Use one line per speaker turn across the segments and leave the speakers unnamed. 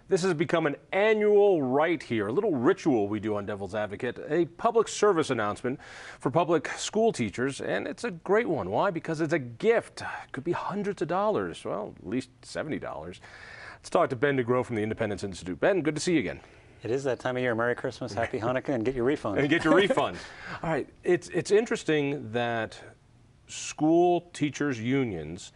This has become an annual rite here, a little ritual we do on Devil's Advocate, a public service announcement for public school teachers, and it's a great one. Why? Because it's a gift. It could be hundreds of dollars, well, at least $70. Let's talk to Ben DeGrow from the Independence Institute. Ben, good to see you again.
It is that time of year. Merry Christmas, Happy Hanukkah, and get your refund.
And get your refund. All right, it's interesting that school teachers' unions,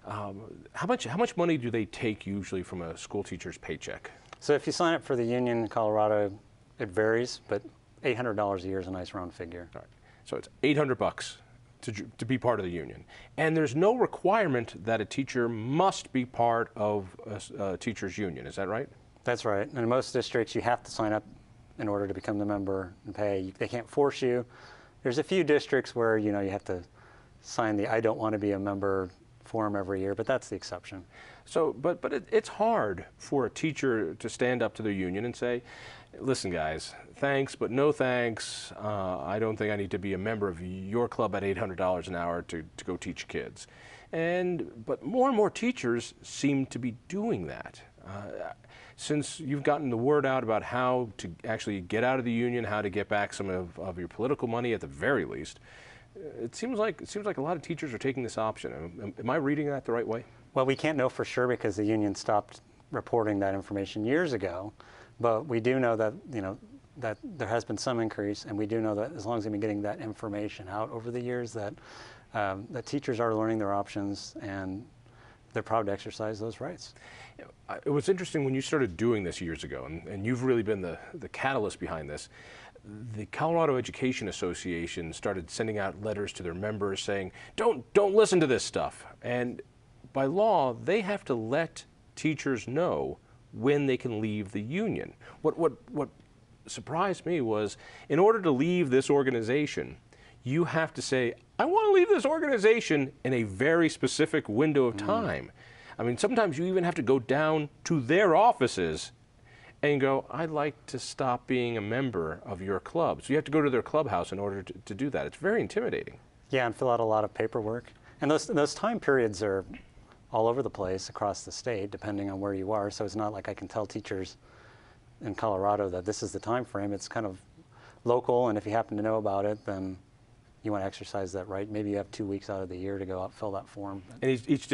how much money do they take usually from a school teacher's paycheck?
So if you sign up for the union in Colorado, it varies, but $800 a year is a nice round figure.
All right. So it's $800 to be part of the union. And there's no requirement that a teacher must be part of a teacher's union, is that right?
That's right. In most districts, you have to sign up in order to become the member and pay. They can't force you. There's a few districts where you have to sign the I don't want to be a member form every year, but that's the exception.
So, but it's hard for a teacher to stand up to their union and say, listen guys, thanks, but no thanks. I don't think I need to be a member of your club at $800 an hour to go teach kids. But more and more teachers seem to be doing that. Since you've gotten the word out about how to actually get out of the union, how to get back some of your political money at the very least, it seems like a lot of teachers are taking this option. Am I reading that the right way?
Well, we can't know for sure because the union stopped reporting that information years ago, but we do know that that there has been some increase, and we do know that as long as they've been getting that information out over the years, that that teachers are learning their options and they're proud to exercise those rights.
It was interesting when you started doing this years ago, and you've really been the catalyst behind this. The Colorado Education Association started sending out letters to their members saying, don't listen to this stuff. And by law, they have to let teachers know when they can leave the union. What surprised me was, in order to leave this organization, you have to say, I want to leave this organization in a very specific window of time. I mean, sometimes you even have to go down to their offices and go, I'd like to stop being a member of your club. So you have to go to their clubhouse in order to do that. It's very intimidating.
Yeah, and fill out a lot of paperwork. And those time periods are all over the place across the state, depending on where you are. So it's not like I can tell teachers in Colorado that this is the time frame. It's kind of local, and if you happen to know about it, then you want to exercise that right. Maybe you have 2 weeks out of the year to go out, fill that form.
And each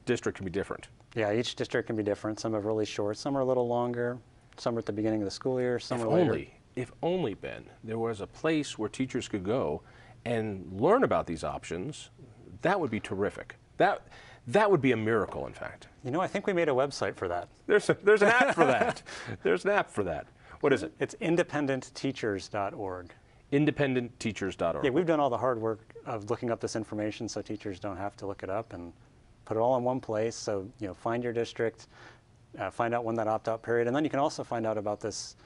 district can be different.
Yeah, each district can be different. Some are really short, some are a little longer. Some are at the beginning of the school year, some are later.
If only, Ben, there was a place where teachers could go and learn about these options, that would be terrific. That would be a miracle, in fact.
I think we made a website for that.
There's an app for that. There's an app for that. What is it?
It's independentteachers.org.
Independentteachers.org.
Yeah, we've done all the hard work of looking up this information so teachers don't have to look it up, and put it all in one place. So, find your district, find out when that opt-out period, and then you can also find out about this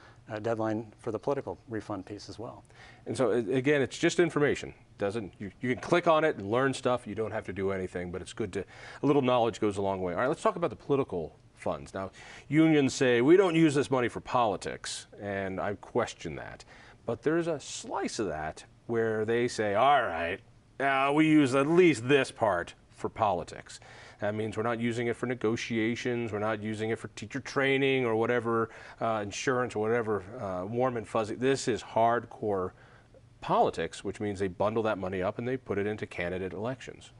deadline for the political refund piece as well.
And so, again, it's just information. You can click on it and learn stuff. You don't have to do anything, but it's good a little knowledge goes a long way. All right, let's talk about the political funds. Now, unions say, we don't use this money for politics, and I question that. But there's a slice of that where they say, all right, we use at least this part for politics. That means we're not using it for negotiations, we're not using it for teacher training or whatever, insurance or whatever, warm and fuzzy. This is hardcore politics, which means they bundle that money up and they put it into candidate elections.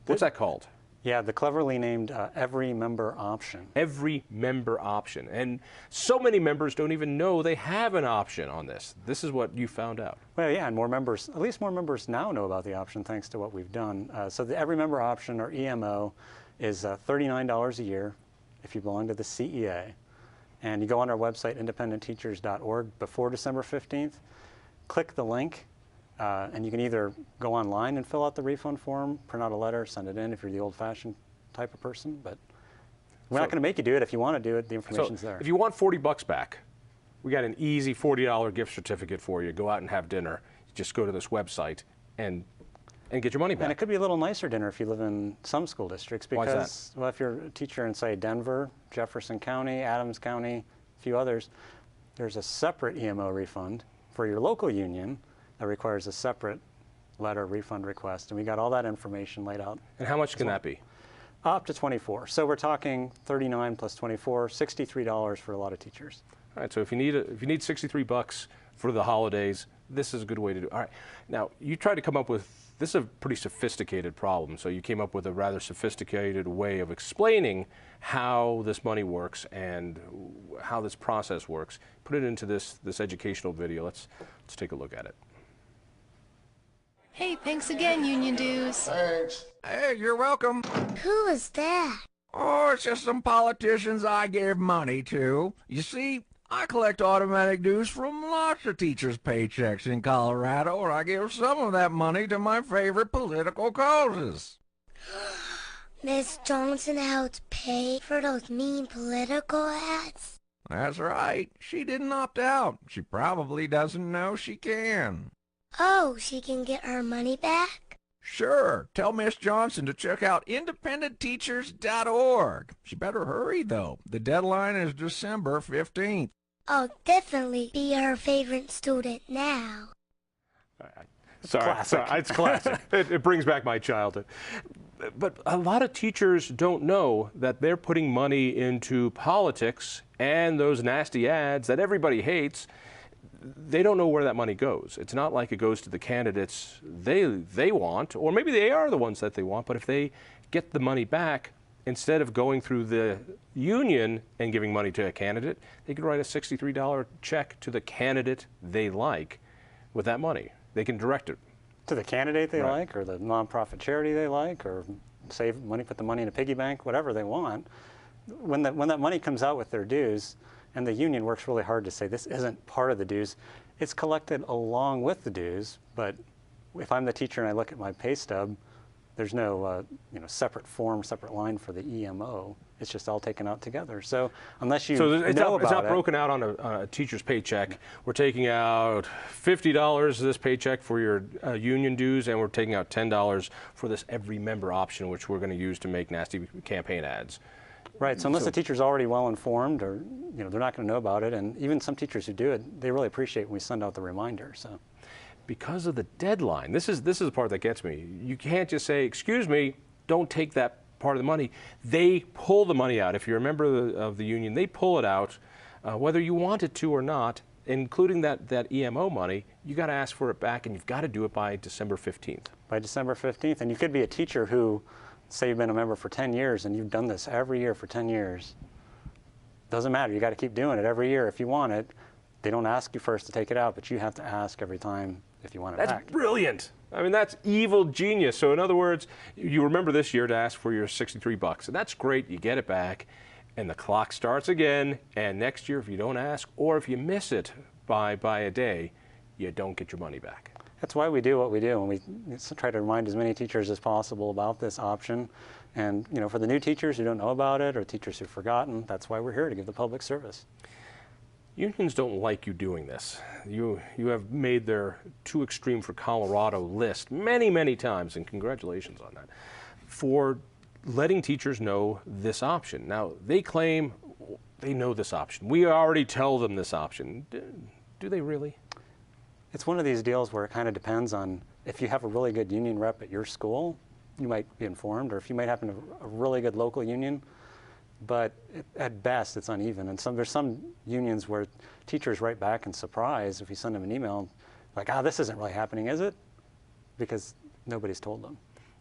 What's that called?
Yeah, the cleverly named every member option.
Every member option. And so many members don't even know they have an option on this. This is what you found out.
Well, yeah, and at least more members now know about the option thanks to what we've done. So the every member option, or EMO, is $39 a year if you belong to the CEA. And you go on our website, independentteachers.org, before December 15th, click the link, and you can either go online and fill out the refund form, print out a letter, send it in if you're the old-fashioned type of person. But we're not going to make you do it. If you want to do it, the information's there.
If you want $40 back, we got an easy $40 gift certificate for you. Go out and have dinner. Just go to this website and get your money back.
And it could be a little nicer dinner if you live in some school districts. Because,
why is that?
Well, if you're a teacher in, say, Denver, Jefferson County, Adams County, a few others, there's a separate EMO refund for your local union that requires a separate letter refund request, and we got all that information laid out.
And how much can that be?
Up to 24. So we're talking 39 plus 24, $63 for a lot of teachers.
All right, so if you need 63 bucks for the holidays, this is a good way to do it. All right, now you tried to come up with, this is a pretty sophisticated problem, so you came up with a rather sophisticated way of explaining how this money works and how this process works. Put it into this educational video. Let's take a look at it.
Hey, thanks again, Union Dues.
Thanks. Hey, you're welcome.
Who is that?
Oh, it's just some politicians I give money to. You see, I collect automatic dues from lots of teachers' paychecks in Colorado, and I give some of that money to my favorite political causes.
Miss Johnson helped pay for those mean political ads?
That's right. She didn't opt out. She probably doesn't know she can.
Oh, she can get her money back?
Sure. Tell Miss Johnson to check out independentteachers.org. She better hurry, though. The deadline is December 15th.
I'll definitely be her favorite student now.
Sorry, it's classic. It brings back my childhood. But a lot of teachers don't know that they're putting money into politics and those nasty ads that everybody hates. They don't know where that money goes. It's not like it goes to the candidates they want, or maybe they are the ones that they want, but if they get the money back, instead of going through the union and giving money to a candidate, they could write a $63 check to the candidate they like with that money. They can direct it.
To the candidate they
Right.
like, or the nonprofit charity they like, or save money, put the money in a piggy bank, whatever they want. When that money comes out with their dues, and the union works really hard to say this isn't part of the dues, it's collected along with the dues, but if I'm the teacher and I look at my pay stub, there's no separate form, separate line for the EMO. It's just all taken out together. So unless you know
it's
about
not
it,
broken out on a teacher's paycheck. We're taking out $50 of this paycheck for your union dues, and we're taking out $10 for this every member option, which we're going to use to make nasty campaign ads.
right. So unless the teacher's already well informed, or they're not going to know about it, and even some teachers who do it, they really appreciate when we send out the reminder. So.
Because of the deadline, this is the part that gets me. You can't just say, excuse me, don't take that part of the money. They pull the money out. If you're a member of the union, they pull it out, whether you want it to or not, including that EMO money. You got to ask for it back, and you've got to do it by December 15th.
By December 15th, and you could be a teacher who, say you've been a member for 10 years, and you've done this every year for 10 years. Doesn't matter. You got to keep doing it every year if you want it. They don't ask you first to take it out, but you have to ask every time if you want it
That's
back.
brilliant. I mean, that's evil genius. So in other words, you remember this year to ask for your 63 bucks, and that's great. You get it back, and the clock starts again. And next year, if you don't ask, or if you miss it by a day, you don't get your money back.
That's why we do what we do, and we try to remind as many teachers as possible about this option. And for the new teachers who don't know about it, or teachers who've forgotten, that's why we're here, to give the public service.
Unions don't like you doing this. You have made their too extreme for Colorado list many, many times, and congratulations on that, for letting teachers know this option. Now, they claim they know this option. We already tell them this option. Do they really?
It's one of these deals where it kind of depends on if you have a really good union rep at your school, you might be informed, or if you might happen to have a really good local union. But at best, it's uneven. And there's some unions where teachers write back in surprise if you send them an email, like, this isn't really happening, is it? Because nobody's told them.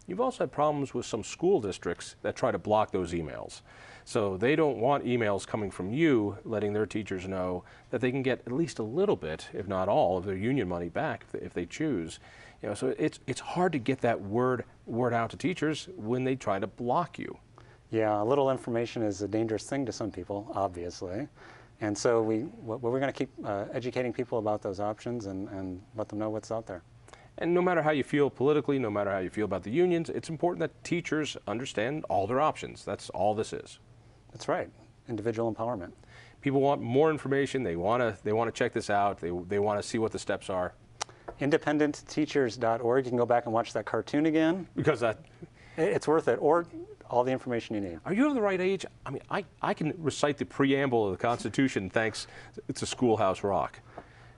You've also had problems with some school districts that try to block those emails. So they don't want emails coming from you letting their teachers know that they can get at least a little bit, if not all, of their union money back if they choose. So it's hard to get that word out to teachers when they try to block you.
Yeah, a little information is a dangerous thing to some people, obviously. And so we're going to keep educating people about those options and let them know what's out there.
And no matter how you feel politically, no matter how you feel about the unions, it's important that teachers understand all their options. That's all this is.
That's right, individual empowerment.
People want more information. They want to check this out. They want to see what the steps are.
Independentteachers.org. You can go back and watch that cartoon again.
Because
it's worth it, or all the information you need.
Are you of the right age? I mean, I can recite the preamble of the Constitution thanks to Schoolhouse Rock.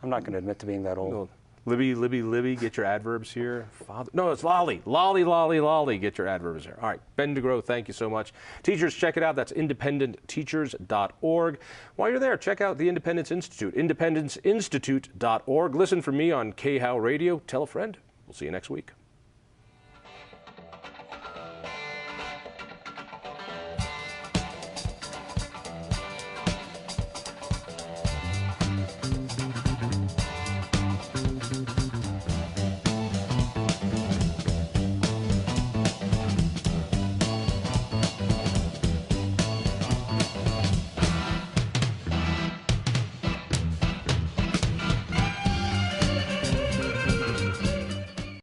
I'm not going to admit to being that old.
No, Libby, get your adverbs here. Father, no, it's lolly, lolly, get your adverbs here. All right, Ben DeGrow, thank you so much. Teachers, check it out. That's independentteachers.org. While you're there, check out the Independence Institute, independenceinstitute.org. Listen for me on KHOW Radio. Tell a friend. We'll see you next week.